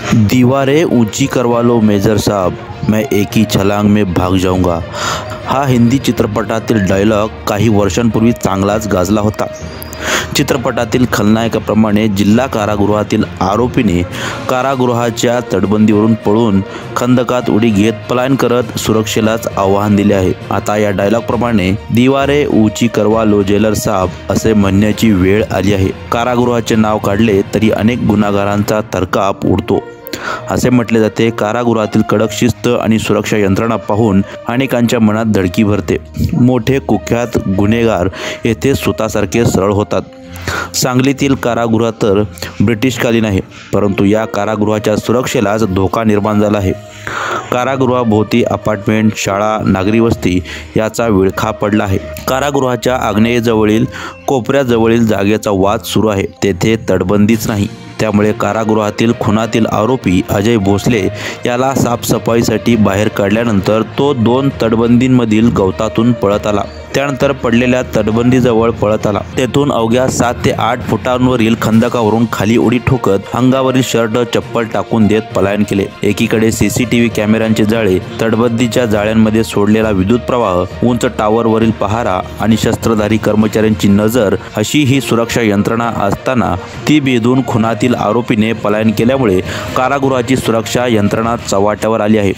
दीवारें ऊंची करवा लो मेजर साहब, मैं एक ही छलांग में भाग जाऊंगा। हा हिंदी चित्रपटातील डायलॉग काही वर्षांपूर्वी चांगलाच गाजला होता। चित्रपटातील खलनायकाप्रमाणे जिल्हा कारागृहातील आरोपीने कारागृहाच्या तटबंदीवरून पळून खंदकात उडी घेत पलायन करत सुरक्षेलाच आव्हान दिले आहे। आता या डायलॉगप्रमाणे दीवारें ऊंची करवा लो जेलर साहब असे म्हणण्याची वेळ आली आहे। कारागृहाचे नाव काढले तरी अनेक गुन्हेगारांचा थरकाप उडतो असे म्हटले जाते। कारागृहातील कडक शिस्त आणि सुरक्षा यंत्रणा पाहून अनेकांच्या मनात धडकी भरते। मोठे कुख्यात गुन्हेगार येथे सुतासारखे सरळ होतात। सांगलीतील कारागृह तर ब्रिटिशकालीन आहे, परंतु या कारागृहाच्या सुरक्षेलाच धोका निर्माण झाला आहे। कारागृहाभोवती अपार्टमेंट, शाळा, नागरी वस्ती याचा विळखा पडला आहे। कारागृहाच्या आग्नेयेजवळील कोपऱ्याजवळील जागेचा वाद सुरू आहे, तेथे तटबंदीच नाही। त्यामुळे कारागृहातील खुनातील आरोपी अजय भोसले याला साफसफाईसाठी बाहेर काढल्यानंतर तो 2 तटबंदींमधील गवतातून पळत आला। त्यानंतर पडलेल्या तटबंदीजवळ पळत आला। तेथून अवघ्या 7 ते 8 फुटांवरील खंदकावरून खाली उडी ठोकत अंगावरील शर्ट चप्पल टाकून देत पलायन केले। एकीकडे सीसीटीव्ही कॅमेऱ्यांचे जाळे, तटबंदीच्या जाळ्यांमध्ये सोडलेला विद्युत प्रवाह, उंच टावरवरील पहारा आणि शस्त्रधारी कर्मचाऱ्यांची नजर अशी ही सुरक्षा यंत्रणा असताना ती भेदून खुनातील आरोपीने पलायन केल्यामुळे कारागृहाची सुरक्षा यंत्रणा चव्हाट्यावर आली आहे।